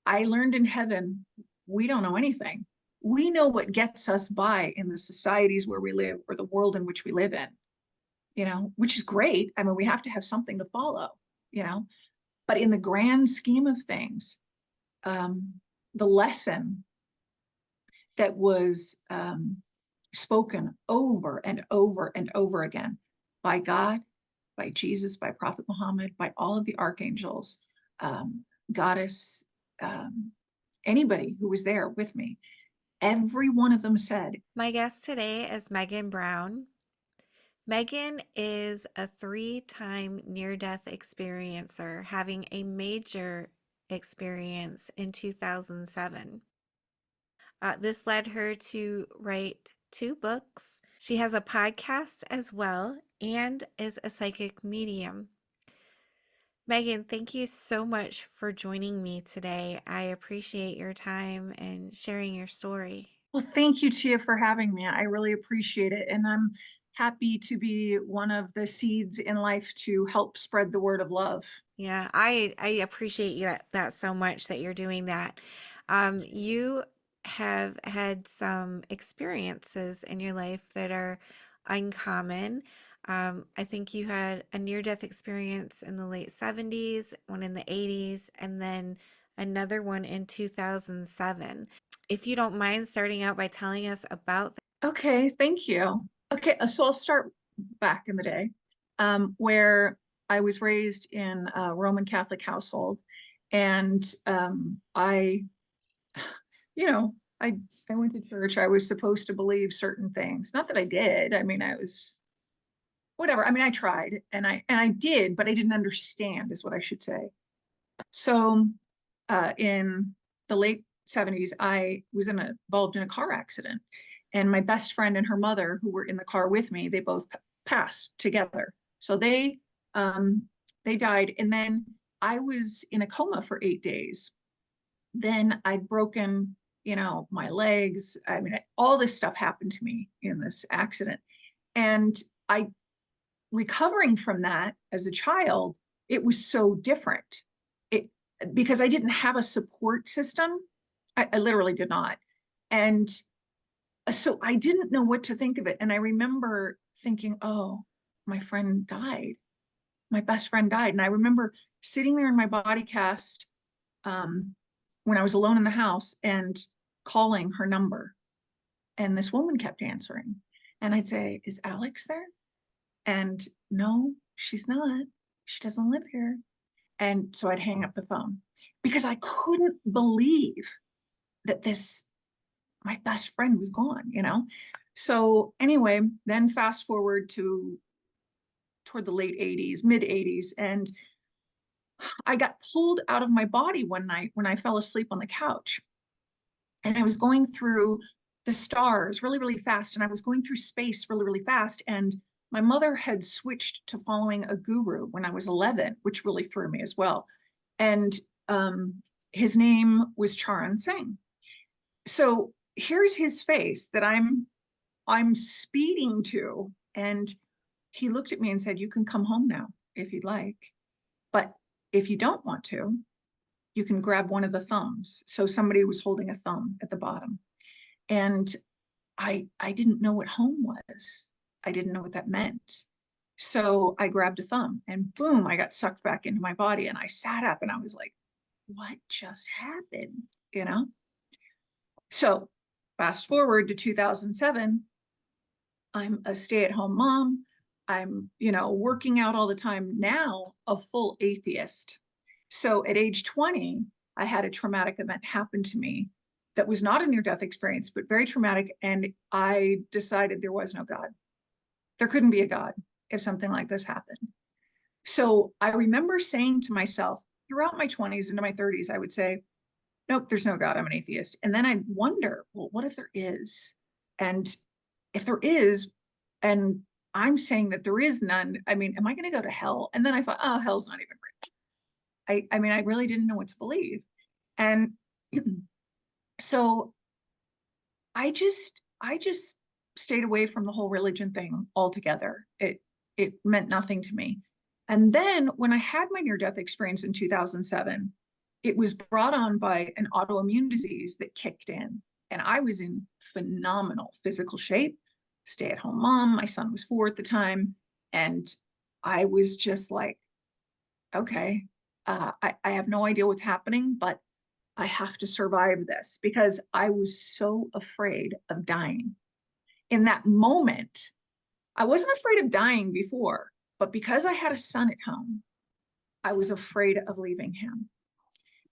I learned in heaven, we don't know anything. We know what gets us by in the societies where we live or the world in which we live in, which is great. I mean, we have to have something to follow, you know, but in the grand scheme of things, the lesson that was spoken over and over and over again by God, by Jesus, by Prophet Muhammad, by all of the archangels, goddess, anybody who was there with me, every one of them said, My guest today is Megan Brown. Megan is a 3-time near-death experiencer, having a major experience in 2007. This led her to write 2 books. She has a podcast as well and is a psychic medium. Megan, thank you so much for joining me today. I appreciate your time and sharing your story. well, thank you, Tia, for having me. I really appreciate it. And I'm happy to be one of the seeds in life to help spread the word of love. Yeah, I appreciate you that so much that you're doing that. You have had some experiences in your life that are uncommon. I think you had a near-death experience in the late 70s, one in the 80s, and then another one in 2007. If you don't mind starting out by telling us about that. Okay, thank you. Okay, so I'll start back in the day, where I was raised in a Roman Catholic household, and I, you know, I went to church. I was supposed to believe certain things. Not that I did. I mean, I was whatever. I mean, I tried, and I did, but I didn't understand, is what I should say. So, in the late 70s, I was involved in a car accident, and my best friend and her mother, who were in the car with me, they both passed together. So they died, and then I was in a coma for 8 days. Then I'd broken, my legs. I mean, all this stuff happened to me in this accident, and I recovering from that as a child, it was so different. It because I didn't have a support system. I literally did not. And so I didn't know what to think of it. And I remember thinking, oh, my friend died. My best friend died. And I remember sitting there in my body cast when I was alone in the house and calling her number. And this woman kept answering. And I'd say, is Alex there? And no, she's not. She doesn't live here. And so I'd hang up the phone because I couldn't believe that my best friend was gone. So anyway, then fast forward to toward the late 80s, mid 80s, and I got pulled out of my body one night when I fell asleep on the couch. And I was going through the stars really, really fast. And I was going through space really, really fast. And my mother had switched to following a guru when I was 11, which really threw me as well. And his name was Charan Singh. So here's his face that I'm speeding to, and he looked at me and said, "You can come home now if you'd like, but if you don't want to, you can grab one of the thumbs." So somebody was holding a thumb at the bottom, and I didn't know what home was. I didn't know what that meant. So I grabbed a thumb, and boom, I got sucked back into my body, and I sat up and I was like, what just happened? You know? So fast forward to 2007, I'm a stay-at-home mom. I'm, working out all the time now, a full atheist. So at age 20, I had a traumatic event happen to me that was not a near-death experience, but very traumatic. And I decided there was no God. There couldn't be a God if something like this happened. So I remember saying to myself throughout my 20s into my 30s, I would say, nope, there's no God. I'm an atheist. And then I'd wonder, well, what if there is? And if there is, and I'm saying that there is none, I mean, am I going to go to hell? And then I thought, oh, hell's not even real. I mean, I really didn't know what to believe. And so I just stayed away from the whole religion thing altogether. It meant nothing to me. And then when I had my near death experience in 2007, it was brought on by an autoimmune disease that kicked in. And I was in phenomenal physical shape, stay-at-home mom. My son was 4 at the time. And I was just like, okay, I have no idea what's happening, but I have to survive this because I was so afraid of dying. In that moment, I wasn't afraid of dying before, but because I had a son at home, I was afraid of leaving him.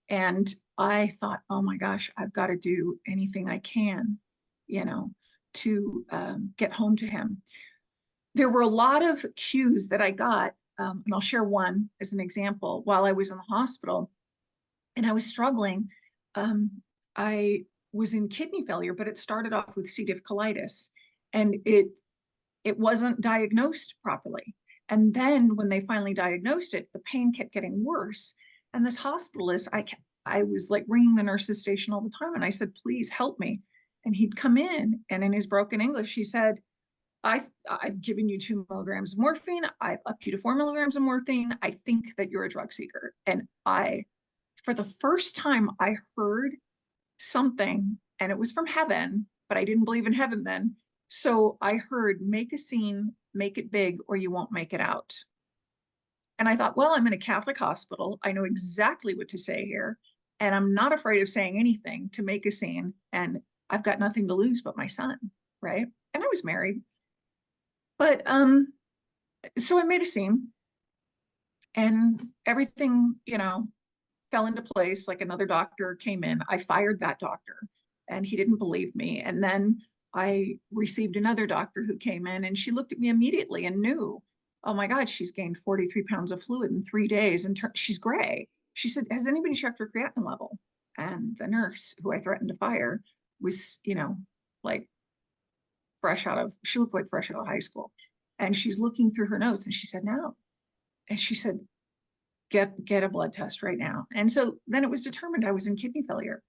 And I thought, oh my gosh, I've got to do anything I can, you know, to get home to him. There were a lot of cues that I got, and I'll share one as an example. While I was in the hospital and I was struggling, I was in kidney failure, but it started off with C. diff colitis, and it wasn't diagnosed properly. And then when they finally diagnosed it, the pain kept getting worse. And this hospitalist, I was like ringing the nurse's station all the time. And I said, please help me. And he'd come in, and in his broken English, he said, I've given you 2 milligrams of morphine. I've upped you to 4 milligrams of morphine. I think that you're a drug seeker. And for the first time, I heard something, and it was from heaven, but I didn't believe in heaven then. So I heard, make a scene, make it big, or you won't make it out. And I thought, well, I'm in a Catholic hospital. I know exactly what to say here. And I'm not afraid of saying anything to make a scene. And I've got nothing to lose but my son, right? And I was married. But so I made a scene, and everything, fell into place. Like, another doctor came in. I fired that doctor, and he didn't believe me. And then I received another doctor who came in, and she looked at me immediately and knew, oh my God, she's gained 43 pounds of fluid in 3 days, and she's gray. She said, has anybody checked her creatinine level? And the nurse who I threatened to fire was, like she looked like fresh out of high school. And she's looking through her notes, and she said, no. And she said, get a blood test right now. And so then it was determined I was in kidney failure.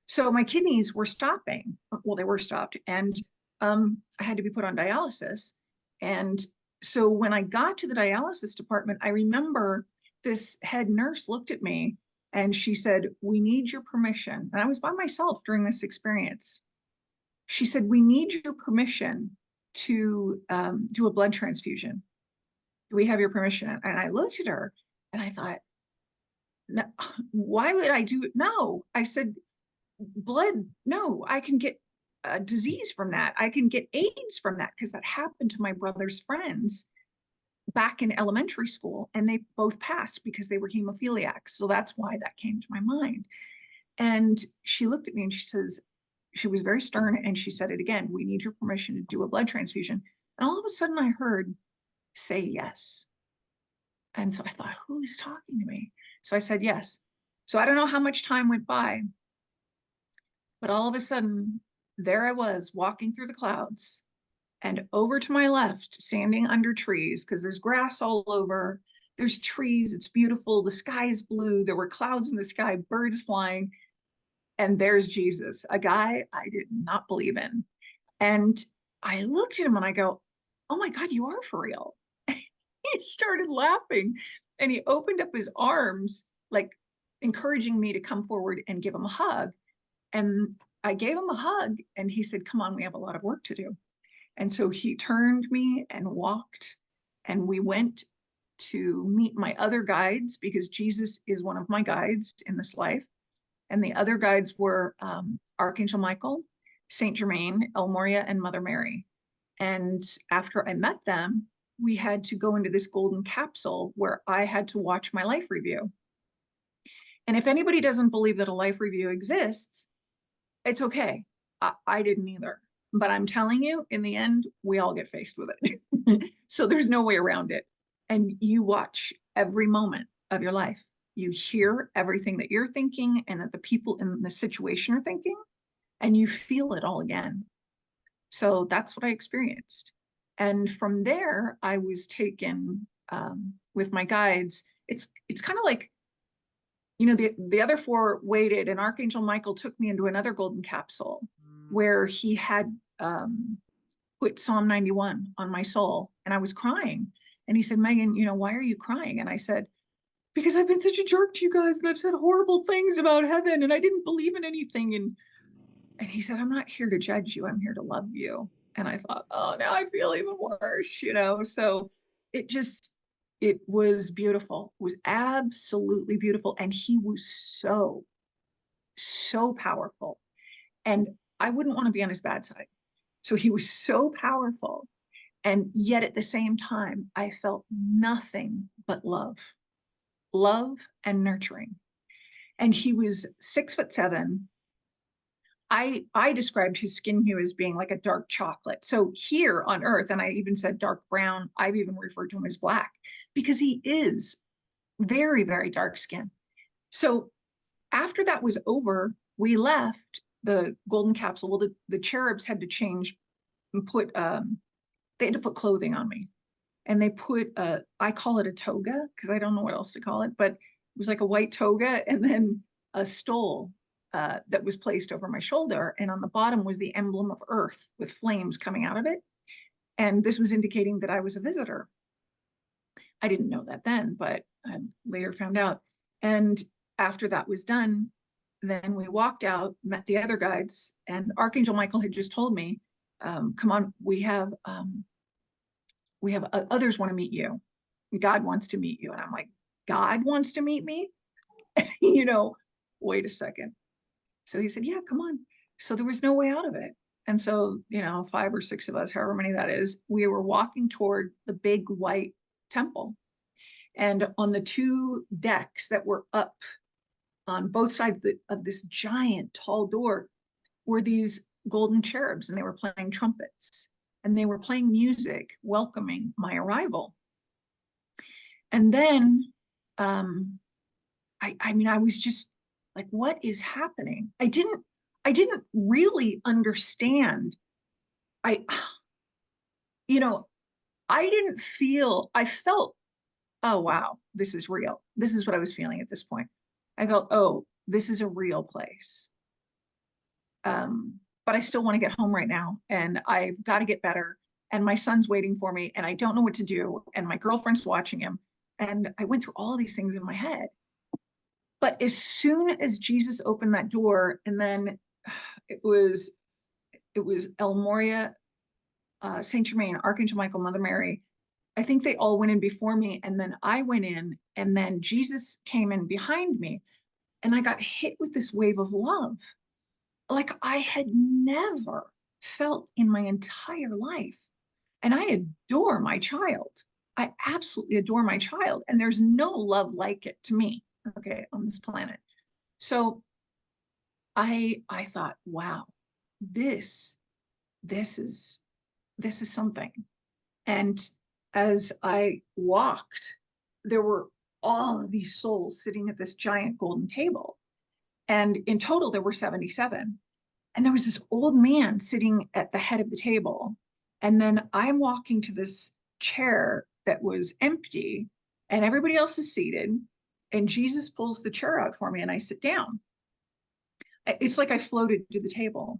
So my kidneys were stopping. Well, they were stopped. And I had to be put on dialysis. And so when I got to the dialysis department, I remember this head nurse looked at me and she said, we need your permission. And I was by myself during this experience. She said, we need your permission to do a blood transfusion. Do we have your permission? And I looked at her and I thought, no, why would I do it? No, I said, blood, no, I can get a disease from that. I can get AIDS from that, because that happened to my brother's friends back in elementary school, and they both passed because they were hemophiliacs. So that's why that came to my mind. And she looked at me and she was very stern, and she said it again, we need your permission to do a blood transfusion. And all of a sudden I heard, say yes. And so I thought, who is talking to me? So I said yes. So I don't know how much time went by, but all of a sudden, there I was walking through the clouds, and over to my left, standing under trees, because there's grass all over, there's trees, it's beautiful, the sky is blue, there were clouds in the sky, birds flying, and there's Jesus, a guy I did not believe in. And I looked at him and I go, oh my God, you are for real. He started laughing, and he opened up his arms, like encouraging me to come forward and give him a hug. And I gave him a hug, and he said, come on, we have a lot of work to do. And so he turned me and walked, and we went to meet my other guides, because Jesus is one of my guides in this life. And the other guides were Archangel Michael, Saint Germain, El Moria, and Mother Mary. And after I met them, we had to go into this golden capsule where I had to watch my life review. And if anybody doesn't believe that a life review exists, it's okay. I didn't either. But I'm telling you, in the end, we all get faced with it. So there's no way around it. And you watch every moment of your life. You hear everything that you're thinking and that the people in the situation are thinking, and you feel it all again. So that's what I experienced. And from there, I was taken with my guides. It's kind of like, the other 4 waited, and Archangel Michael took me into another golden capsule where he had put Psalm 91 on my soul, and I was crying. And he said, Megan, why are you crying? And I said, because I've been such a jerk to you guys and I've said horrible things about heaven and I didn't believe in anything. And he said, I'm not here to judge you. I'm here to love you. And I thought, oh, now I feel even worse, you know? So it just, it was beautiful. It was absolutely beautiful. And he was so, so powerful. And I wouldn't want to be on his bad side. So he was so powerful. And yet at the same time, I felt nothing but love, love and nurturing. And he was 6'7". I described his skin hue as being like a dark chocolate. So here on Earth, and I even said dark brown, I've even referred to him as black because he is very, very dark skin. So after that was over, we left the golden capsule. Well, the cherubs had to change and put, they had to put clothing on me. And they put, I call it a toga because I don't know what else to call it, but it was like a white toga and then a stole that was placed over my shoulder. And on the bottom was the emblem of Earth with flames coming out of it. And this was indicating that I was a visitor. I didn't know that then, but I later found out. And after that was done, then we walked out, met the other guides, and Archangel Michael had just told me, come on, we have others want to meet you. God wants to meet you. And I'm like, God wants to meet me? You know, wait a second. So he said, yeah, come on. So there was no way out of it. And so, you know, 5 or 6 of us, however many that is, we were walking toward the big white temple. And on the 2 decks that were up on both sides of this giant tall door were these golden cherubs, and they were playing trumpets and they were playing music welcoming my arrival. And then I mean, I was just like, what is happening? I didn't really understand. I, you know, I didn't feel, I felt, oh, wow, this is real. This is what I was feeling at this point. I felt, oh, this is a real place. But I still want to get home right now and I've got to get better. And my son's waiting for me and I don't know what to do. And my girlfriend's watching him. And I went through all these things in my head. But as soon as Jesus opened that door, and then it was El Moria, Saint Germain, Archangel Michael, Mother Mary. I think they all went in before me, and then I went in, and then Jesus came in behind me, and I got hit with this wave of love, like I had never felt in my entire life. And I adore my child. I absolutely adore my child, and there's no love like it to me, okay, on this planet. So I thought, wow, this this is this is something. And as I walked, there were all of these souls sitting at this giant golden table. And in total, there were 77. And there was this old man sitting at the head of the table. And then I'm walking to this chair that was empty, and everybody else is seated. And Jesus pulls the chair out for me, and I sit down. It's like I floated to the table.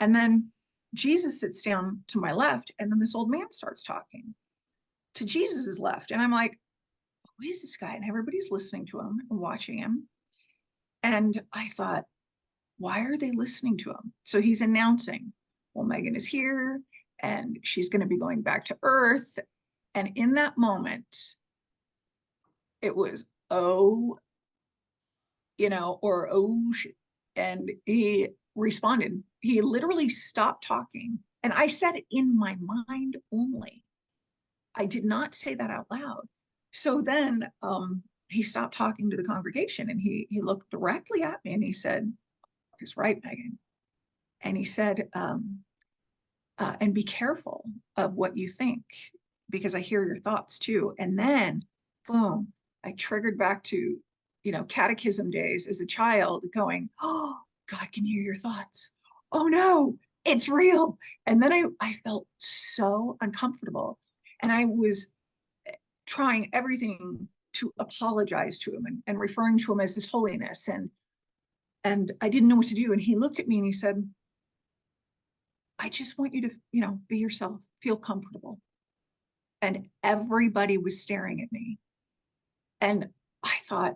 And then Jesus sits down to my left, and then this old man starts talking to Jesus's left. And I'm like, who is this guy? And everybody's listening to him and watching him. And I thought, why are they listening to him? So he's announcing, well, Megan is here and she's going to be going back to Earth. And in that moment, it was, oh, you know, or oh, shit. And he responded. He literally stopped talking. And I said it in my mind only. I did not say that out loud. So then he stopped talking to the congregation, and he looked directly at me and he said, "He's right, Megan." And he said, and be careful of what you think, because I hear your thoughts too. And then, boom, I triggered back to, you know, catechism days as a child going, oh, God can hear your thoughts. Oh no, it's real. And then I felt so uncomfortable. And I was trying everything to apologize to him and referring to him as his holiness. And I didn't know what to do. And he looked at me and he said, I just want you to, you know, be yourself, feel comfortable. And everybody was staring at me. And I thought,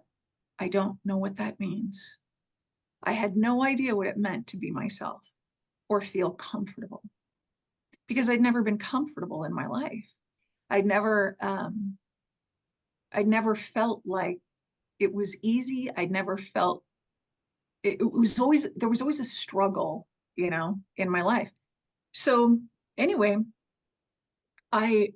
I don't know what that means. I had no idea what it meant to be myself or feel comfortable because I'd never been comfortable in my life. I'd never, I'd never felt like it was easy. I'd never felt it was always, there was always a struggle, you know, in my life. So anyway, I,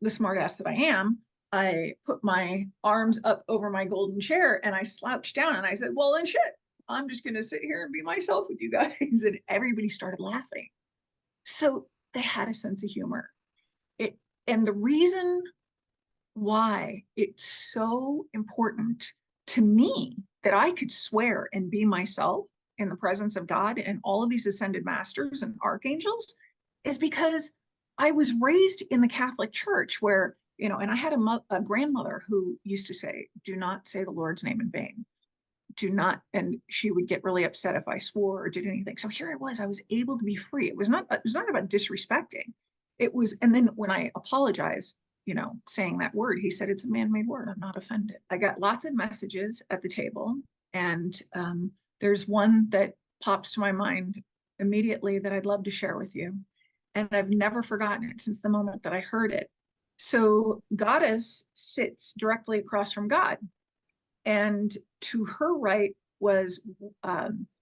the smartass that I am, I put my arms up over my golden chair and I slouched down and I said, well, then shit, I'm just going to sit here and be myself with you guys. And everybody started laughing. So they had a sense of humor. It, and the reason why it's so important to me that I could swear and be myself in the presence of God and all of these ascended masters and archangels is because I was raised in the Catholic Church where, you know, and I had a grandmother who used to say, do not say the Lord's name in vain. Do not, and she would get really upset if I swore or did anything. So here I was able to be free. It was not about disrespecting. It was, and then when I apologized, you know, saying that word, he said, it's a man-made word. I'm not offended. I got lots of messages at the table. And there's one that pops to my mind immediately that I'd love to share with you. And I've never forgotten it since the moment that I heard it. So Goddess sits directly across from God. And to her right was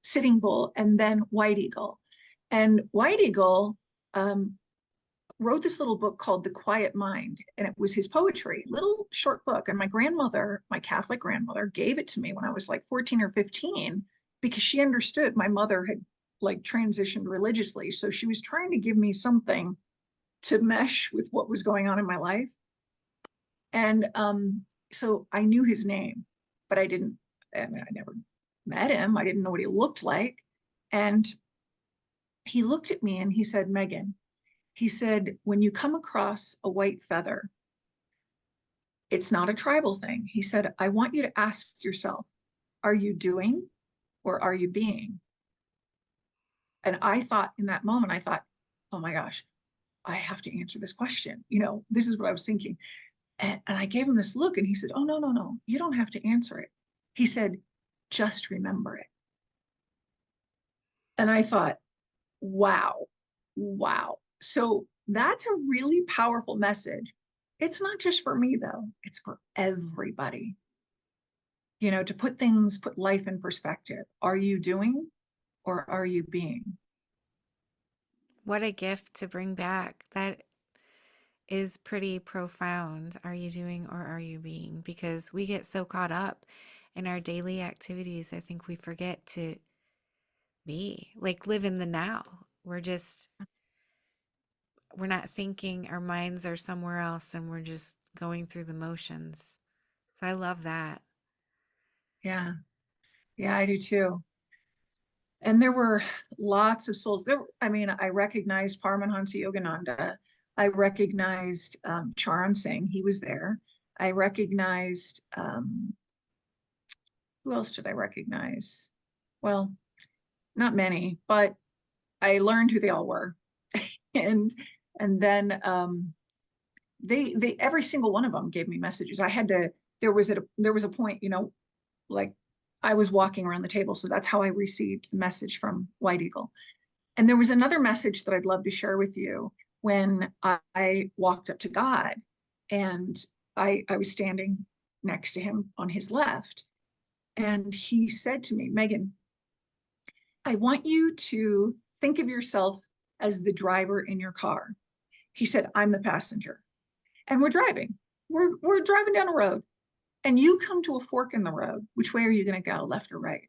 Sitting Bull and then White Eagle. And White Eagle wrote this little book called The Quiet Mind, and it was his poetry, little short book. And my grandmother, my Catholic grandmother, gave it to me when I was like 14 or 15 because she understood my mother had like transitioned religiously. So she was trying to give me something to mesh with what was going on in my life. And so I knew his name, but I mean, I never met him. I didn't know what he looked like. And he looked at me and he said, Megan, he said, when you come across a white feather, it's not a tribal thing. He said, I want you to ask yourself, are you doing or are you being? And I thought in that moment, I thought, oh my gosh, I have to answer this question. You know, this is what I was thinking. And I gave him this look and he said, oh, no, no, no, you don't have to answer it. He said, just remember it. And I thought, wow, wow. So that's a really powerful message. It's not just for me, though, it's for everybody. You know, to put life in perspective. Are you doing or are you being? What a gift to bring back. That is pretty profound. Are you doing or are you being? Because we get so caught up in our daily activities, I think we forget to be, like, live in the now. We're not thinking, our minds are somewhere else and we're just going through the motions. So I love that. Yeah, yeah, I do too. And there were lots of souls. I mean, I recognized Paramahansa Yogananda. I recognized Charan Singh. He was there. I recognized, who else did I recognize? Well, not many, but I learned who they all were. and and then they every single one of them gave me messages. I had to, there was a point, you know, like I was walking around the table. So that's how I received the message from White Eagle. And there was another message that I'd love to share with you when I walked up to God and I was standing next to him on his left. And he said to me, Megan, I want you to think of yourself as the driver in your car. He said, I'm the passenger. And we're driving. We're driving down a road. And you come to a fork in the road. Which way are you going to go, left or right?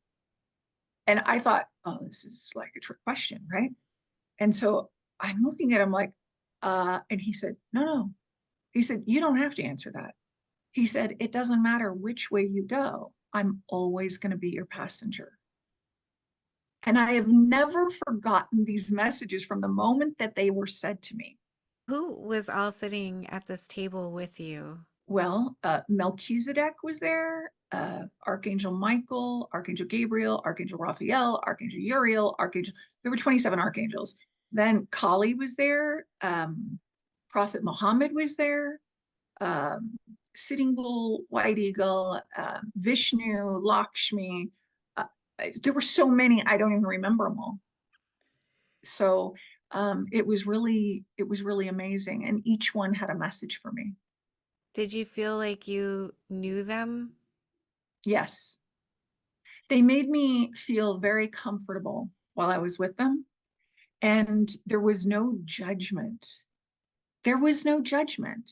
And I thought, oh, this is like a trick question, right? And so I'm looking at him like, and he said, no, no. He said, you don't have to answer that. He said, it doesn't matter which way you go. I'm always going to be your passenger. And I have never forgotten these messages from the moment that they were said to me. Who was all sitting at this table with you? Well, Melchizedek was there, Archangel Michael, Archangel Gabriel, Archangel Raphael, Archangel Uriel, Archangel, there were 27 archangels. Then Kali was there, Prophet Muhammad was there, Sitting Bull, White Eagle, Vishnu, Lakshmi. Uh, there were so many, I don't even remember them all. So it was really amazing. And each one had a message for me. Did you feel like you knew them? Yes. They made me feel very comfortable while I was with them. And there was no judgment. There was no judgment.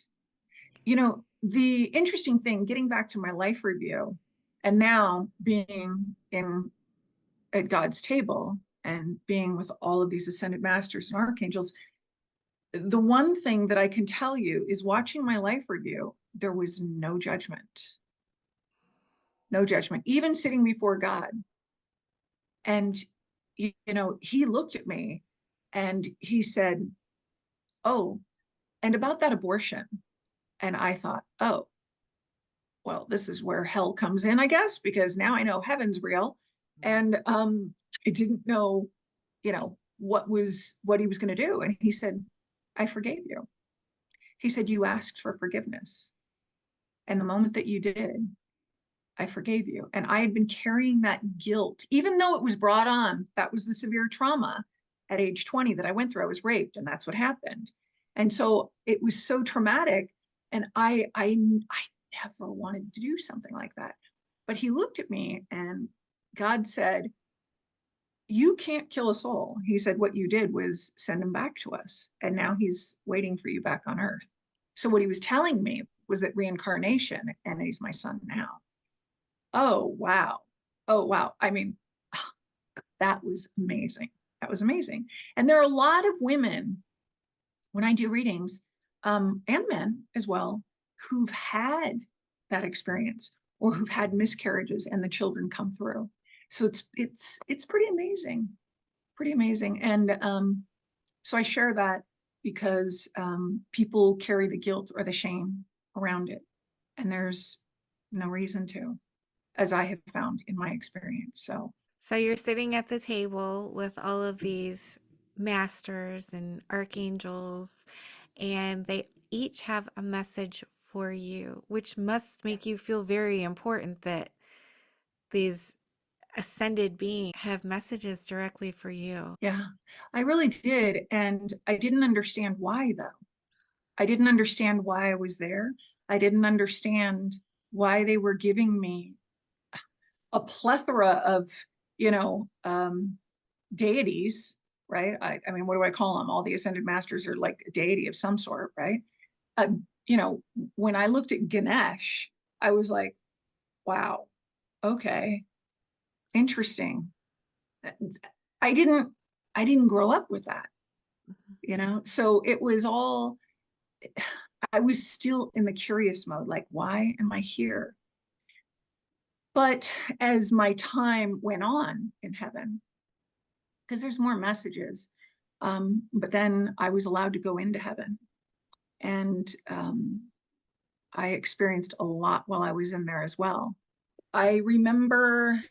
You know, the interesting thing, getting back to my life review, and now being in at God's table and being with all of these ascended masters and archangels, the one thing that I can tell you is watching my life review, there was no judgment, no judgment, even sitting before God. And, you know, he looked at me and he said, "Oh, and about that abortion." And I thought, "Oh, well, this is where hell comes in, I guess, because now I know heaven's real." And I didn't know, you know, what he was going to do. And he said, "I forgave you." He said, "You asked for forgiveness. And the moment that you did, I forgave you." And I had been carrying that guilt, even though it was brought on. That was the severe trauma at age 20 that I went through. I was raped, and that's what happened. And so it was so traumatic. And I never wanted to do something like that. But he looked at me and God said, "You can't kill a soul." He said, "What you did was send him back to us. And now he's waiting for you back on earth." So what he was telling me was that reincarnation, and he's my son now. Oh, wow. Oh, wow. I mean, that was amazing. That was amazing. And there are a lot of women when I do readings, and men as well, who've had that experience or who've had miscarriages and the children come through. So it's pretty amazing, pretty amazing. And so I share that because people carry the guilt or the shame around it, and there's no reason to, as I have found in my experience. So So you're sitting at the table with all of these masters and archangels, and they each have a message for you, which must make you feel very important that these ascended beings have messages directly for you. yeah, I really did. And I didn't understand why, though. I didn't understand why I was there. I didn't understand why they were giving me a plethora of, you know, deities, right? I mean, what do I call them? All the ascended masters are like a deity of some sort, right? Uh, you know, when I looked at Ganesh, I was like, wow, okay, interesting. I didn't, I didn't grow up with that, you know? So it was all, I was still in the curious mode, like, why am I here? But as my time went on in heaven, because there's more messages, but then I was allowed to go into heaven. And I experienced a lot while I was in there as well. I remember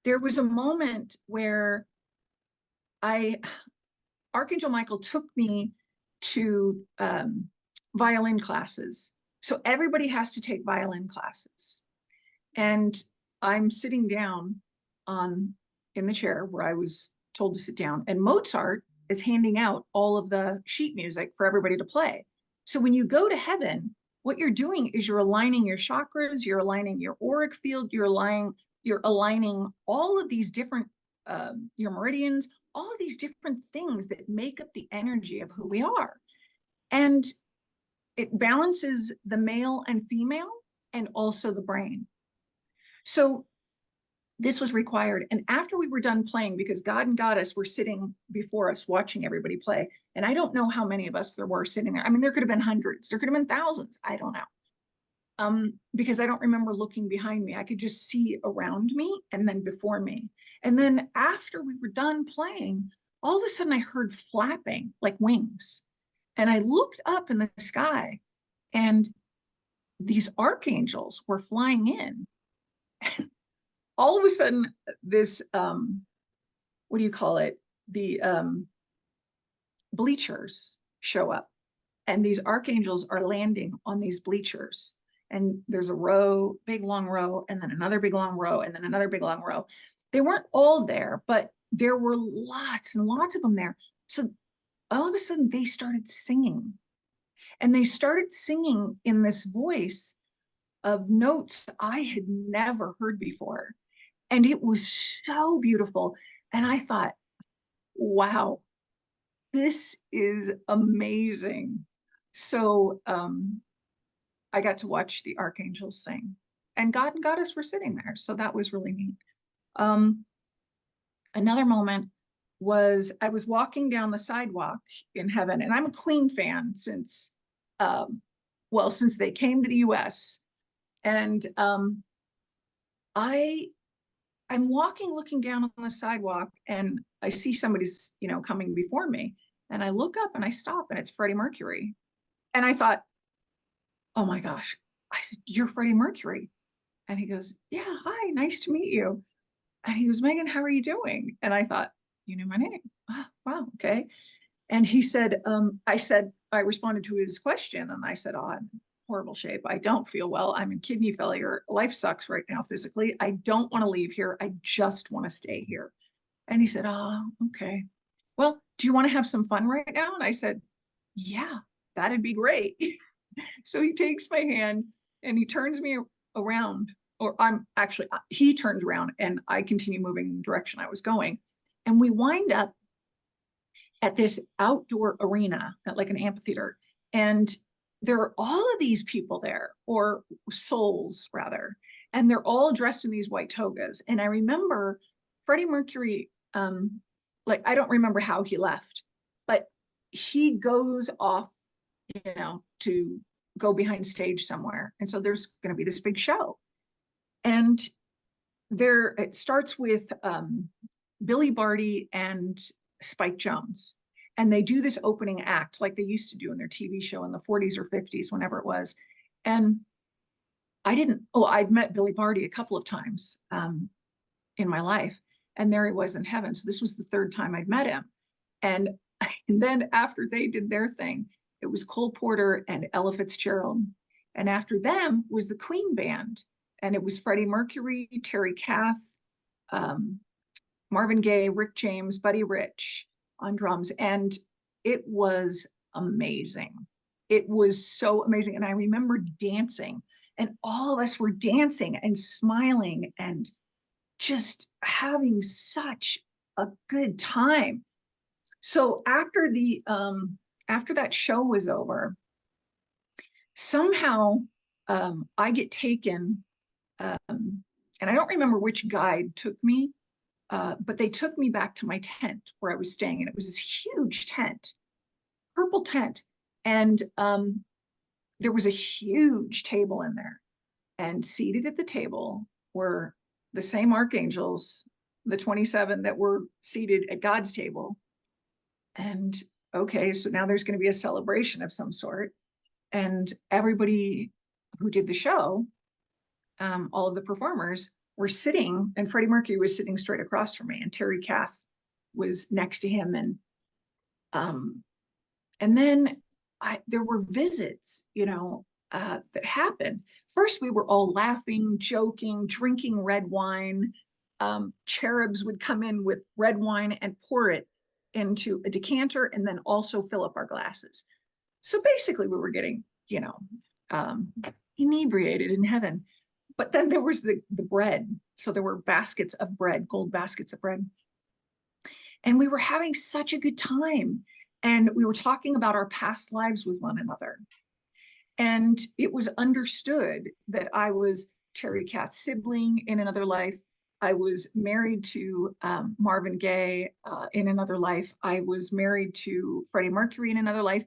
there was a moment where I, Archangel Michael took me to violin classes. So everybody has to take violin classes. And I'm sitting down on in the chair where I was told to sit down, and Mozart is handing out all of the sheet music for everybody to play. So when you go to heaven, what you're doing is you're aligning your chakras, you're aligning your auric field, you're aligning all of these different your meridians, all of these different things that make up the energy of who we are. And it balances the male and female and also the brain. So this was required. And after we were done playing, because God and Goddess were sitting before us watching everybody play, and I don't know how many of us there were sitting there. I mean, there could have been hundreds, there could have been thousands. I don't know. Because I don't remember looking behind me. I could just see around me and then before me. And then after we were done playing, all of a sudden I heard flapping like wings. And I looked up in the sky, and these archangels were flying in. All of a sudden, this what do you call it? The bleachers show up, and these archangels are landing on these bleachers. and there's a row, big long row, and then another big long row, and then another big long row. They weren't all there, but there were lots and lots of them there. So all of a sudden they started singing, and they started singing in this voice of notes I had never heard before. And it was so beautiful. And I thought, wow, this is amazing. So I got to watch the Archangels sing, and God and Goddess were sitting there. So that was really neat. Um, Another moment was I was walking down the sidewalk in heaven, and I'm a Queen fan since, well, since they came to the US. And I I'm walking, looking down on the sidewalk, and I see somebody's, coming before me. And I look up and I stop, and it's Freddie Mercury. And I thought, oh my gosh. I said, "You're Freddie Mercury." And he goes, "Yeah, hi, nice to meet you." And he goes, "Megan, how are you doing?" And I thought, "You knew my name. Ah, wow, okay." And he said, I responded to his question, and I said, "Oh, I'm in horrible shape. I don't feel well. I'm in kidney failure. Life sucks right now physically. I don't want to leave here. I just want to stay here." And he said, "Oh, okay. Well, do you want to have some fun right now?" And I said, "Yeah, that'd be great." So he takes my hand and he turns me around, or he turns around and I continue moving in the direction I was going. And we wind up at this outdoor arena, at like an amphitheater. And there are all of these people there, or souls rather, and they're all dressed in these white togas. And I remember Freddie Mercury, like, I don't remember how he left, but he goes off, to go behind stage somewhere. And so there's going to be this big show. And it starts with Billy Barty and Spike Jonze. And they do this opening act like they used to do in their TV show in the 40s or 50s, whenever it was. And I'd met Billy Barty a couple of times in my life. And there he was in heaven. So this was the third time I'd met him. And, and then after they did their thing, it was Cole Porter and Ella Fitzgerald. And after them was the Queen Band. And it was Freddie Mercury, Terry Kath, Marvin Gaye, Rick James, Buddy Rich on drums. And it was amazing. It was so amazing. And I remember dancing, and all of us were dancing and smiling and just having such a good time. So after that show was over, somehow I get taken, and I don't remember which guide took me, but they took me back to my tent where I was staying, and it was this huge tent, purple tent, and there was a huge table in there, and seated at the table were the same archangels, the 27 that were seated at God's table. And okay, so now there's going to be a celebration of some sort, and everybody who did the show, all of the performers were sitting, and Freddie Mercury was sitting straight across from me, and Terry Kath was next to him. And then there were visits, that happened. First, we were all laughing, joking, drinking red wine. Cherubs would come in with red wine and pour it into a decanter, and then also fill up our glasses. So basically, we were getting, inebriated in heaven. But then there was the bread. So there were baskets of bread, gold baskets of bread. And we were having such a good time. And we were talking about our past lives with one another. And it was understood that I was Terry Kath's sibling in another life. I was married to Marvin Gaye in another life. I was married to Freddie Mercury in another life.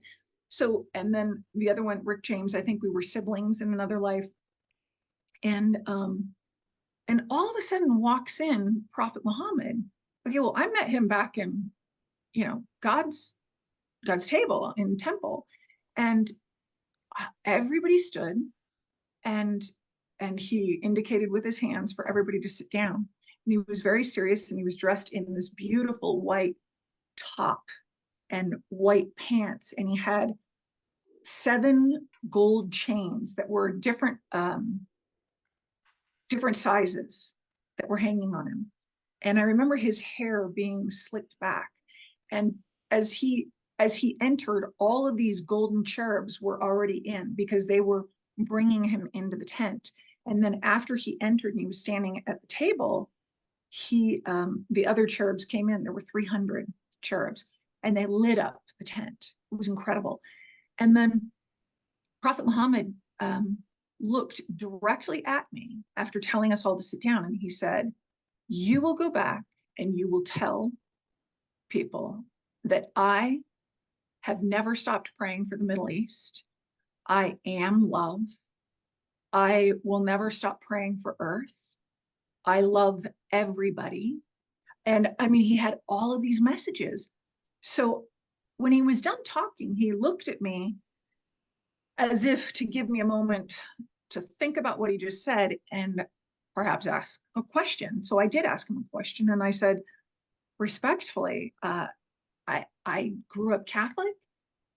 So, and then the other one, Rick James, I think we were siblings in another life. And all of a sudden walks in Prophet Muhammad. Okay, well, I met him back in, God's table in temple, and everybody stood, and he indicated with his hands for everybody to sit down. And he was very serious, and he was dressed in this beautiful white top and white pants, and he had 7 gold chains that were different sizes that were hanging on him. And I remember his hair being slicked back. And as he entered, all of these golden cherubs were already in because they were bringing him into the tent. And then after he entered and he was standing at the table, the other cherubs came in. There were 300 cherubs, and they lit up the tent. It was incredible. And then Prophet Muhammad looked directly at me after telling us all to sit down, and he said, "You will go back and you will tell people that I have never stopped praying for the Middle East. I am love. I will never stop praying for Earth. I love everybody." And I mean, he had all of these messages. So when he was done talking, he looked at me as if to give me a moment to think about what he just said and perhaps ask a question. So I did ask him a question, and I said, respectfully, I grew up Catholic,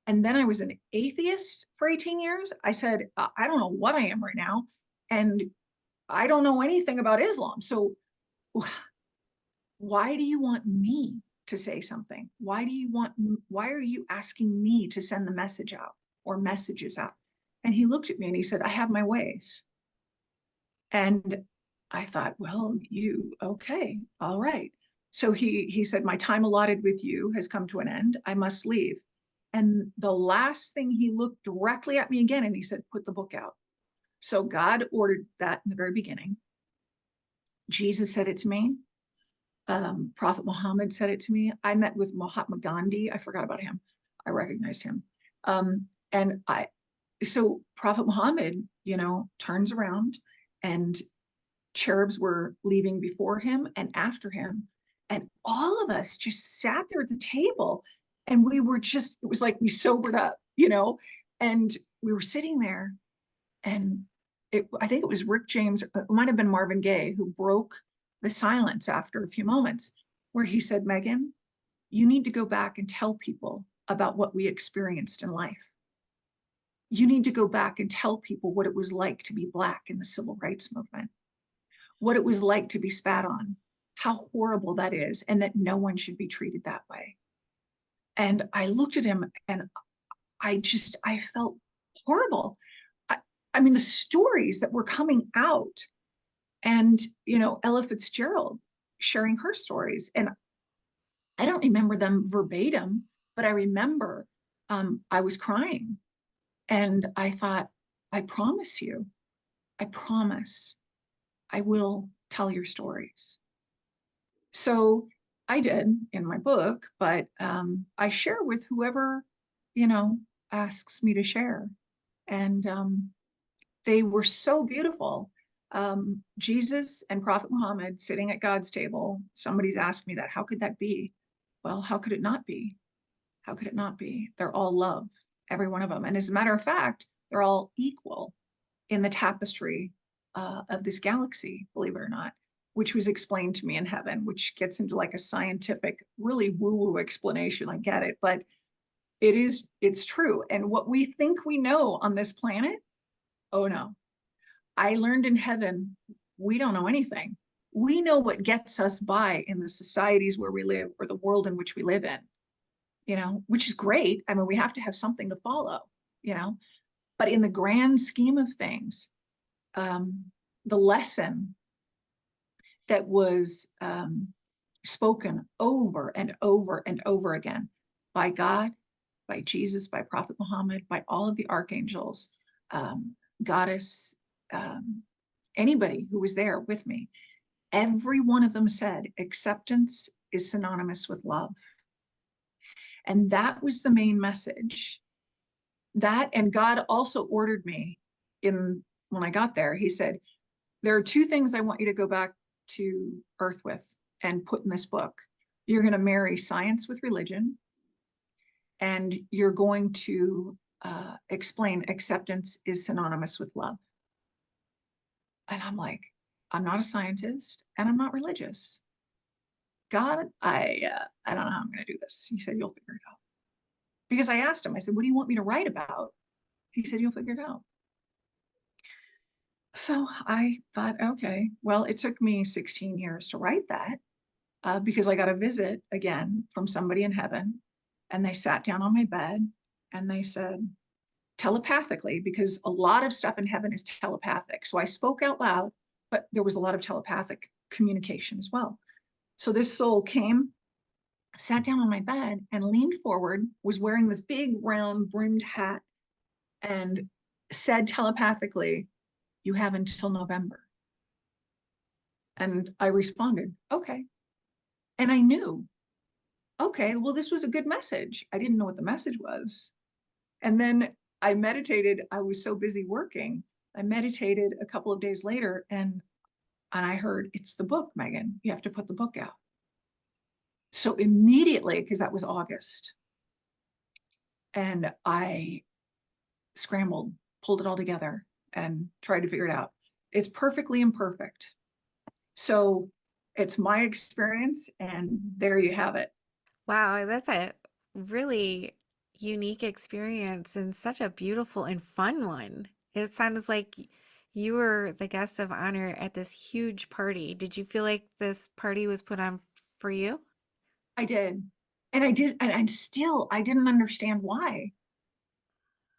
and then I was an atheist for 18 years. I said, I don't know what I am right now, and I don't know anything about Islam. So why do you want me to say something? Why are you asking me to send the message out or messages out? And he looked at me and he said, I have my ways. And I thought, well, okay, all right. So he said, my time allotted with you has come to an end. I must leave. And the last thing, he looked directly at me again and he said, put the book out. So God ordered that in the very beginning. Jesus said it to me. Prophet Muhammad said it to me. I met with Mahatma Gandhi. I forgot about him. I recognized him. So Prophet Muhammad, turns around, and cherubs were leaving before him and after him. And all of us just sat there at the table, and it was like we sobered up, and we were sitting there, and I think it was Rick James, it might have been Marvin Gaye, who broke the silence after a few moments, where he said, Megan, you need to go back and tell people about what we experienced in life. You need to go back and tell people what it was like to be Black in the civil rights movement, what it was like to be spat on, how horrible that is, and that no one should be treated that way. And I looked at him and I felt horrible. I mean, the stories that were coming out, and, Ella Fitzgerald sharing her stories. And I don't remember them verbatim, but I remember I was crying. And I thought, I promise you, I promise I will tell your stories. So I did in my book, but I share with whoever, asks me to share. And they were so beautiful. Jesus and Prophet Muhammad sitting at God's table. Somebody's asked me that. How could that be? Well, how could it not be? How could it not be? They're all love, every one of them. And as a matter of fact, they're all equal in the tapestry of this galaxy, believe it or not, which was explained to me in heaven, which gets into like a scientific, really woo-woo explanation. I get it, but it's true. And what we think we know on this planet, oh no. I learned in heaven, we don't know anything. We know what gets us by in the societies where we live, or the world in which we live in, which is great. I mean, we have to have something to follow, but in the grand scheme of things, the lesson that was spoken over and over and over again by God, by Jesus, by Prophet Muhammad, by all of the archangels, goddess, anybody who was there with me, every one of them said acceptance is synonymous with love. And that was the main message. That, and God also ordered me when I got there, he said, there are 2 things I want you to go back to Earth with and put in this book. You're going to marry science with religion, and you're going to explain acceptance is synonymous with love. And I'm like, I'm not a scientist and I'm not religious. God, I don't know how I'm going to do this. He said, you'll figure it out. Because I asked him, I said, what do you want me to write about? He said, you'll figure it out. So I thought, okay, well, it took me 16 years to write that because I got a visit again from somebody in heaven. And they sat down on my bed and they said, telepathically, because a lot of stuff in heaven is telepathic. So I spoke out loud, but there was a lot of telepathic communication as well. So this soul came, sat down on my bed and leaned forward, was wearing this big round brimmed hat, and said telepathically, you have until November. And I responded, okay. And I knew, okay, well, this was a good message. I didn't know what the message was. And then I meditated. I was so busy working. I meditated a couple of days later and I heard, it's the book, Megan. You have to put the book out. So immediately, because that was August, and I scrambled, pulled it all together and tried to figure it out. It's perfectly imperfect. So it's my experience, and there you have it. Wow, that's a really unique experience and such a beautiful and fun one. It sounds like you were the guest of honor at this huge party. Did you feel like this party was put on for you? I did. And I did, and still I didn't understand why.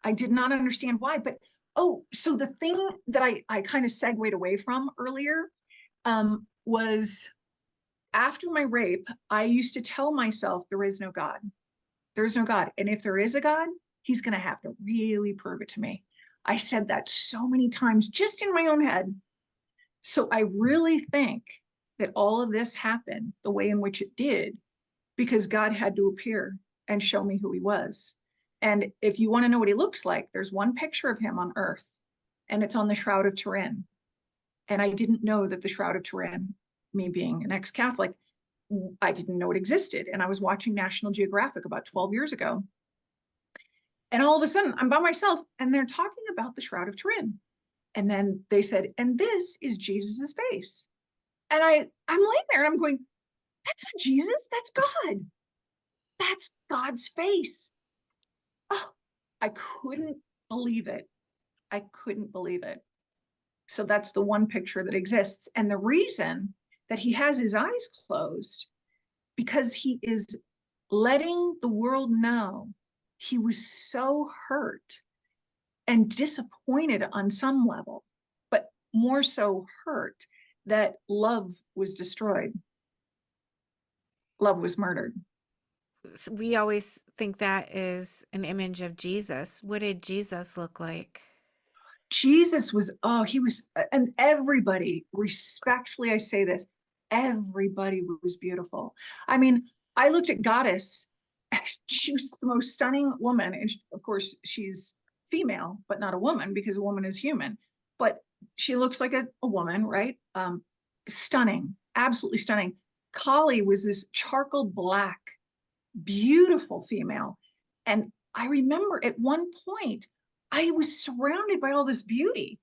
I did not understand why. But oh, so the thing that I kind of segued away from earlier was after my rape, I used to tell myself there is no God. There is no God. And if there is a God, he's going to have to really prove it to me. I said that so many times just in my own head. So I really think that all of this happened the way in which it did because God had to appear and show me who he was. And if you want to know what he looks like, there's one picture of him on earth, and it's on the Shroud of Turin. And I didn't know that the Shroud of Turin, me being an ex-Catholic, I didn't know it existed. And I was watching National Geographic about 12 years ago. And all of a sudden, I'm by myself, and they're talking about the Shroud of Turin. And then they said, and this is Jesus's face. And I'm laying there and I'm going, that's not Jesus, that's God. That's God's face. Oh, I couldn't believe it. I couldn't believe it. So that's the one picture that exists. And the reason that he has his eyes closed, because he is letting the world know he was so hurt and disappointed on some level, but more so hurt that love was destroyed. Love was murdered. We always think that is an image of Jesus. What did Jesus look like? Jesus was, oh, he was, and everybody, respectfully, I say this, everybody was beautiful. I mean, I looked at Goddess. She was the most stunning woman. And of course, she's female, but not a woman because a woman is human. But she looks like a woman, right? Stunning, absolutely stunning. Kali was this charcoal black, beautiful female. And I remember at one point, I was surrounded by all this beauty.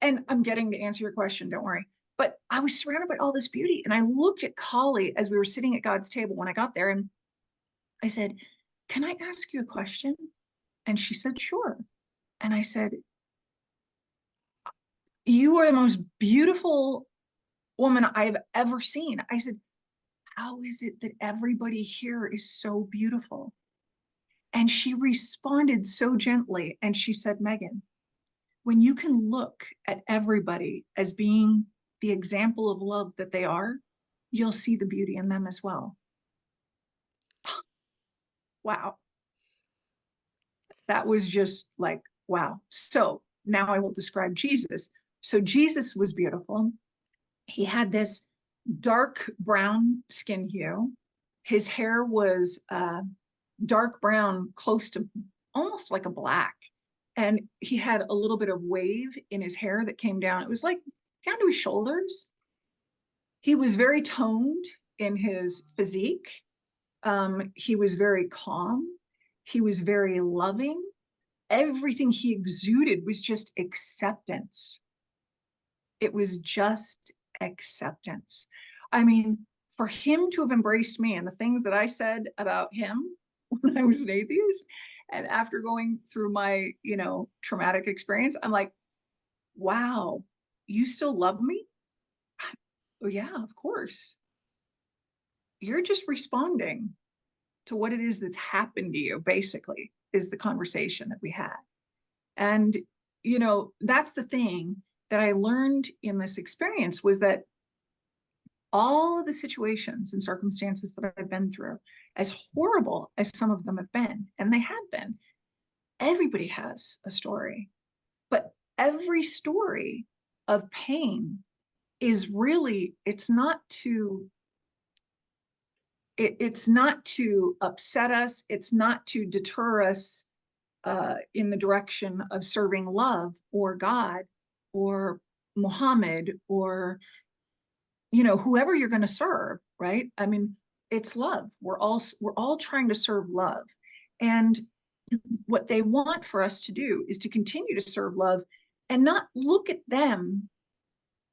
And I'm getting to answer your question, don't worry. But I was surrounded by all this beauty. And I looked at Kali as we were sitting at God's table when I got there. And I said, can I ask you a question? And she said, sure. And I said, you are the most beautiful woman I've ever seen. I said, how is it that everybody here is so beautiful? And she responded so gently. And she said, Megan, when you can look at everybody as being the example of love that they are, you'll see the beauty in them as well. Wow. That was just like, wow. So now I will describe Jesus. So Jesus was beautiful. He had this dark brown skin hue. His hair was dark brown, close to almost like a black. And he had a little bit of wave in his hair that came down. It was like down to his shoulders. He was very toned in his physique. He was very calm. He was very loving. Everything he exuded was just acceptance. It was just acceptance. I mean, for him to have embraced me and the things that I said about him when I was an atheist, And after going through my, traumatic experience, I'm like, wow, you still love me? Oh, yeah, of course. You're just responding to what it is that's happened to you, basically, is the conversation that we had. And, that's the thing that I learned in this experience was that all of the situations and circumstances that I've been through, as horrible as some of them have been, and they have been, everybody has a story. But every story of pain is really, it's not to upset us, it's not to deter us in the direction of serving love or God or Muhammad or whoever you're going to serve, right? I mean, it's love. We're all trying to serve love. And what they want for us to do is to continue to serve love and not look at them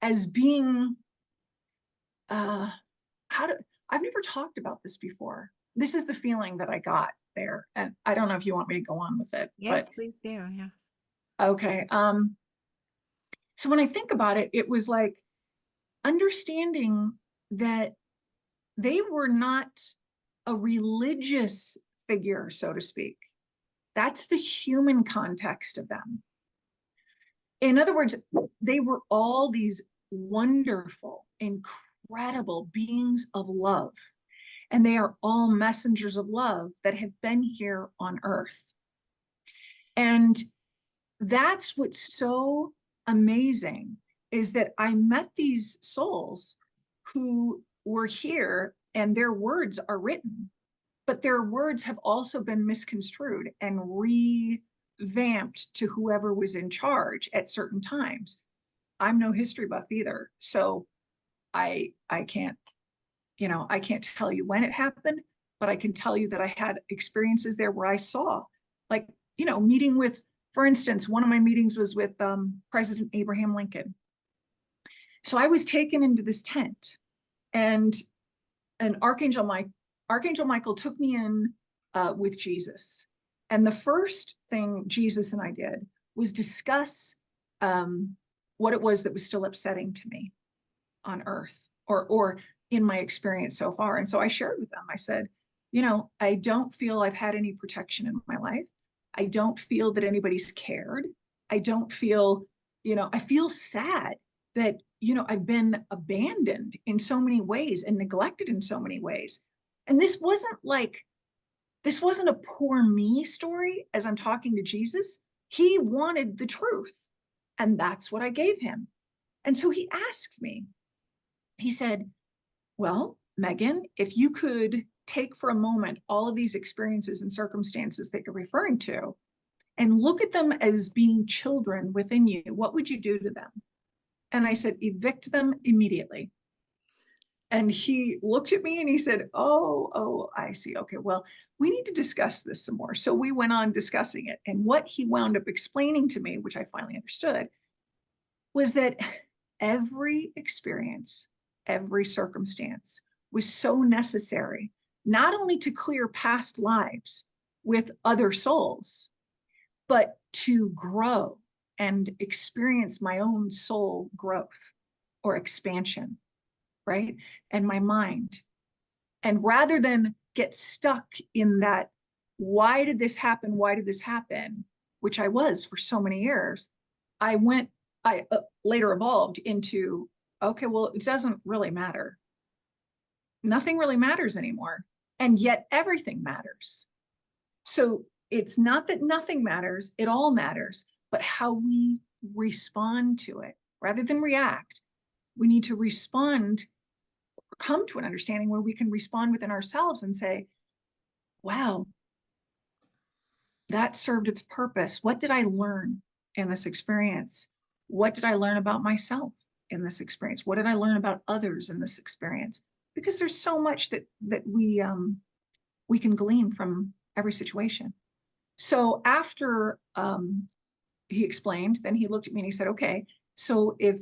as being how to I've never talked about this before. This is the feeling that I got there. And I don't know if you want me to go on with it, but Yes, please do. Yes. okay. So when I think about it, it was like understanding that they were not a religious figure, so to speak. That's the human context of them. In other words, they were all these wonderful, incredible beings of love. And they are all messengers of love that have been here on earth. And that's what's so amazing is that I met these souls who were here and their words are written, but their words have also been misconstrued and revamped to whoever was in charge at certain times. I'm no history buff either, so I can't, I can't tell you when it happened, but I can tell you that I had experiences there where I saw, like, meeting with, for instance, one of my meetings was with President Abraham Lincoln. So I was taken into this tent, and Archangel Michael took me in with Jesus. And the first thing Jesus and I did was discuss what it was that was still upsetting to me on earth or in my experience so far. And so I shared with them, I said, I don't feel I've had any protection in my life. I don't feel that anybody's cared. I don't feel, I feel sad that, I've been abandoned in so many ways and neglected in so many ways. And this wasn't a poor me story as I'm talking to Jesus. He wanted the truth. And that's what I gave him. And so he asked me, he said, well, Megan, if you could take for a moment all of these experiences and circumstances that you're referring to and look at them as being children within you, what would you do to them? And I said, evict them immediately. And he looked at me and he said, oh, I see. Okay, well, we need to discuss this some more. So we went on discussing it. And what he wound up explaining to me, which I finally understood, was that every experience, every circumstance was so necessary, not only to clear past lives with other souls, but to grow and experience my own soul growth or expansion, right? And my mind. And rather than get stuck in that, why did this happen? Why did this happen? Which I was for so many years, I later evolved into, okay, well, it doesn't really matter. Nothing really matters anymore. And yet everything matters. So it's not that nothing matters, it all matters, but how we respond to it rather than react. We need to respond, come to an understanding where we can respond within ourselves and say, wow, that served its purpose. What did I learn in this experience? What did I learn about myself in this experience? What did I learn about others in this experience? Because there's so much that we can glean from every situation. So after he explained, then he looked at me and he said, okay, so if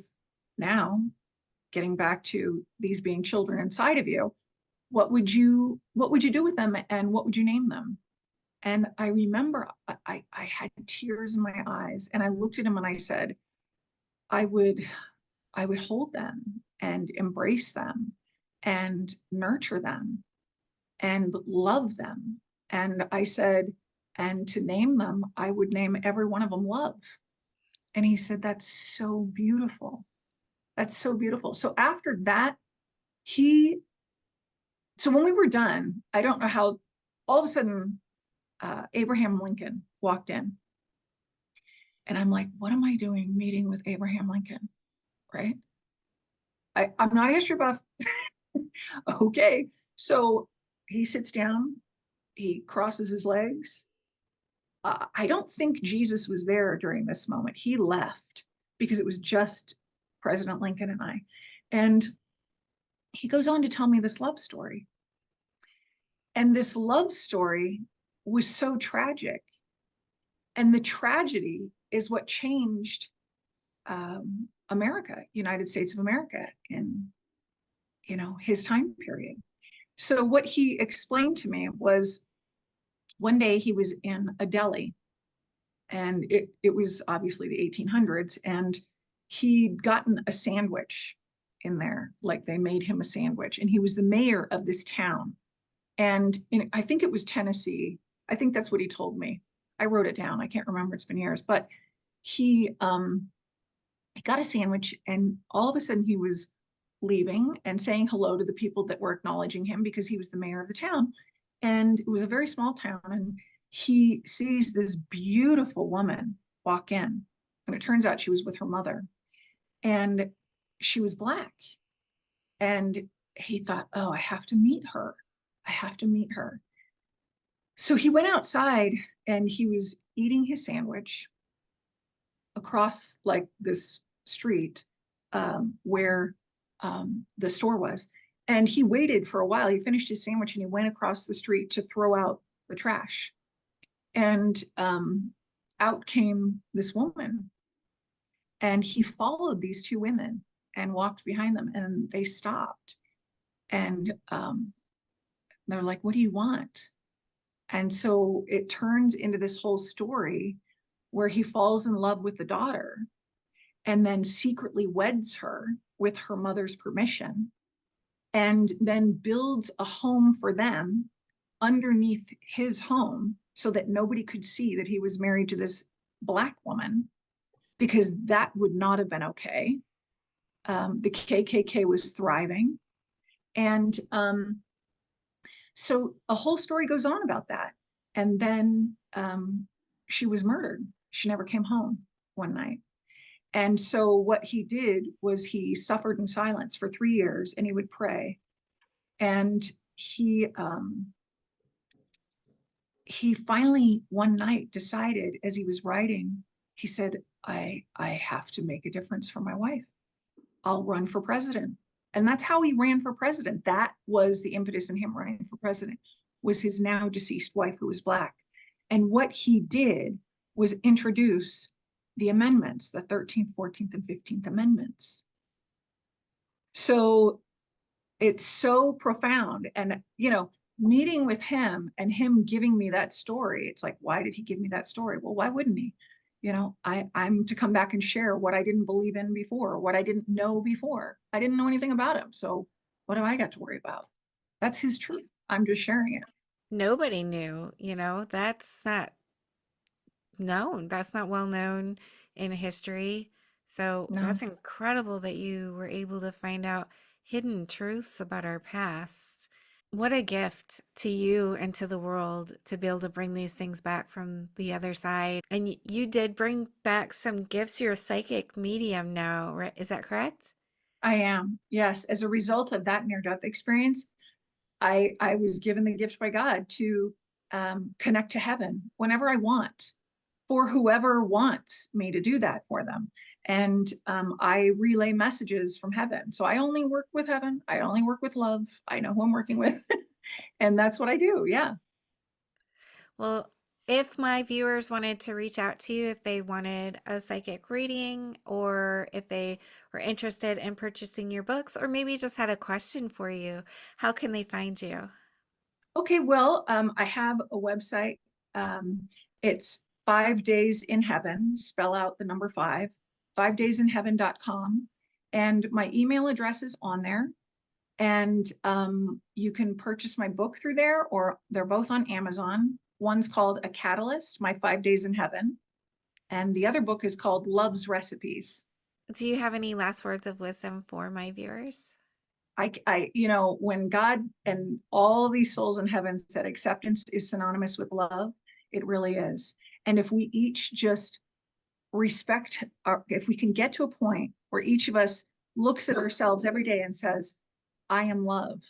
now, getting back to these being children inside of you, what would you do with them and what would you name them? And I remember I had tears in my eyes, and I looked at him and I said, I would I would hold them and embrace them and nurture them and love them. And I said, and to name them, I would name every one of them love. And he said, that's so beautiful. That's so beautiful. So after that, he, so when we were done, I don't know how, all of a sudden, Abraham Lincoln walked in. And I'm like, what am I doing meeting with Abraham Lincoln? Right. I'm not a history buff. Okay. So he sits down, he crosses his legs. I don't think Jesus was there during this moment. He left because it was just President Lincoln and I. And he goes on to tell me this love story. And this love story was so tragic. And the tragedy is what changed America, United States of America, in his time period. So what he explained to me was one day he was in a deli, and it was obviously the 1800s, and he'd gotten a sandwich in there, like they made him a sandwich, and he was the mayor of this town. And I think it was Tennessee. I think that's what he told me. I wrote it down. I can't remember. It's been years. But he got a sandwich, and all of a sudden he was leaving and saying hello to the people that were acknowledging him because he was the mayor of the town. And it was a very small town. And he sees this beautiful woman walk in. And it turns out she was with her mother. And she was Black. And he thought, oh, I have to meet her. I have to meet her. So he went outside and he was eating his sandwich across like this street where the store was. And he waited for a while. He finished his sandwich and he went across the street to throw out the trash. And out came this woman. And he followed these two women and walked behind them, and they stopped. And they're like, what do you want? And so it turns into this whole story where he falls in love with the daughter and then secretly weds her with her mother's permission, and then builds a home for them underneath his home so that nobody could see that he was married to this Black woman, because that would not have been okay. The KKK was thriving. And so a whole story goes on about that. And then she was murdered. She never came home one night. And so what he did was he suffered in silence for 3 years, and he would pray. And he finally one night decided, as he was writing, he said, I have to make a difference for my wife. I'll run for president. And that's how he ran for president. That was the impetus in him running for president, was his now deceased wife, who was Black. And what he did was introduce the amendments, the 13th, 14th, and 15th Amendments. So it's so profound. And, meeting with him and him giving me that story, it's like, why did he give me that story? Well, why wouldn't he? I'm to come back and share what I didn't believe in before, what I didn't know before. I didn't know anything about him. So what have I got to worry about? That's his truth. I'm just sharing it. Nobody knew, that's not known. That's not well known in history. So No, that's incredible that you were able to find out hidden truths about our past. What a gift to you and to the world to be able to bring these things back from the other side. And you did bring back some gifts. You're a psychic medium now, right? Is that correct? I am. Yes. As a result of that near-death experience, I was given the gift by God to connect to heaven whenever I want, for whoever wants me to do that for them. And I relay messages from heaven. So I only work with heaven. I only work with love. I know who I'm working with. And that's what I do. Yeah. Well, if my viewers wanted to reach out to you, if they wanted a psychic reading, or if they were interested in purchasing your books, or maybe just had a question for you, how can they find you? Okay. Well, I have a website, It's 5 days in heaven, spell out the number five, 5daysinheaven.com. And my email address is on there. And you can purchase my book through there, or they're both on Amazon. One's called A Catalyst, My 5 Days in Heaven. And the other book is called Love's Recipes. Do you have any last words of wisdom for my viewers? When God and all these souls in heaven said acceptance is synonymous with love, it really is. And if we each just respect if we can get to a point where each of us looks at ourselves every day and says, I am love,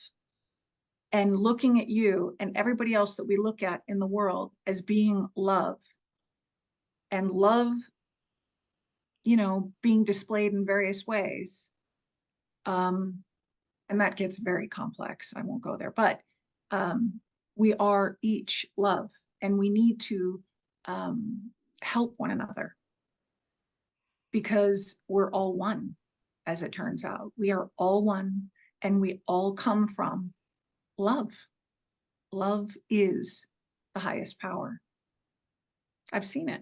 and looking at you and everybody else that we look at in the world as being love, and love, being displayed in various ways. And that gets very complex. I won't go there, but we are each love, and we need to help one another, because we're all one. As it turns out, we are all one, and we all come from love. Love is the highest power. I've seen it.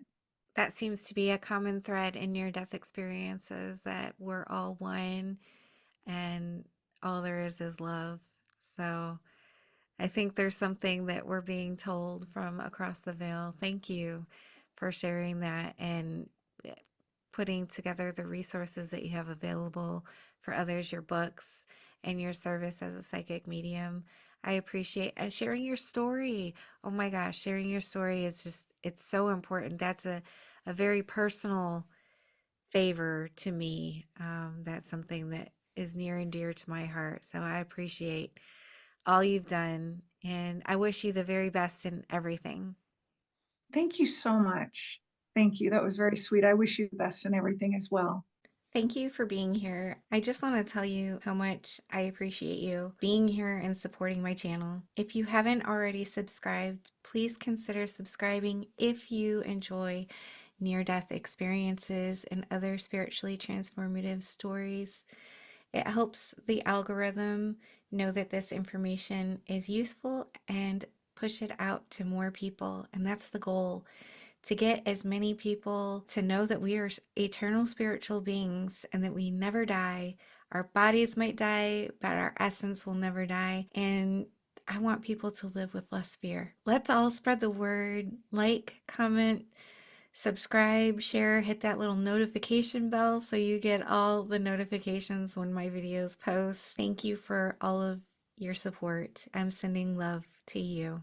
That seems to be a common thread in near-death experiences, that we're all one and all there is love. So I think there's something that we're being told from across the veil. Thank you for sharing that and putting together the resources that you have available for others, your books, and your service as a psychic medium. I appreciate and sharing your story. Oh my gosh, sharing your story is just, it's so important. That's a very personal favor to me. That's something that is near and dear to my heart. So I appreciate all you've done, and I wish you the very best in everything. Thank you so much. Thank you. That was very sweet. I wish you the best in everything as well. Thank you for being here. I just want to tell you how much I appreciate you being here and supporting my channel. If you haven't already subscribed, please consider subscribing if you enjoy near-death experiences and other spiritually transformative stories. It helps the algorithm know that this information is useful and push it out to more people. And that's the goal, to get as many people to know that we are eternal spiritual beings and that we never die. Our bodies might die, but our essence will never die. And I want people to live with less fear. Let's all spread the word. Like, comment, subscribe, share, hit that little notification bell so you get all the notifications when my videos post. Thank you for all of your support. I'm sending love to you.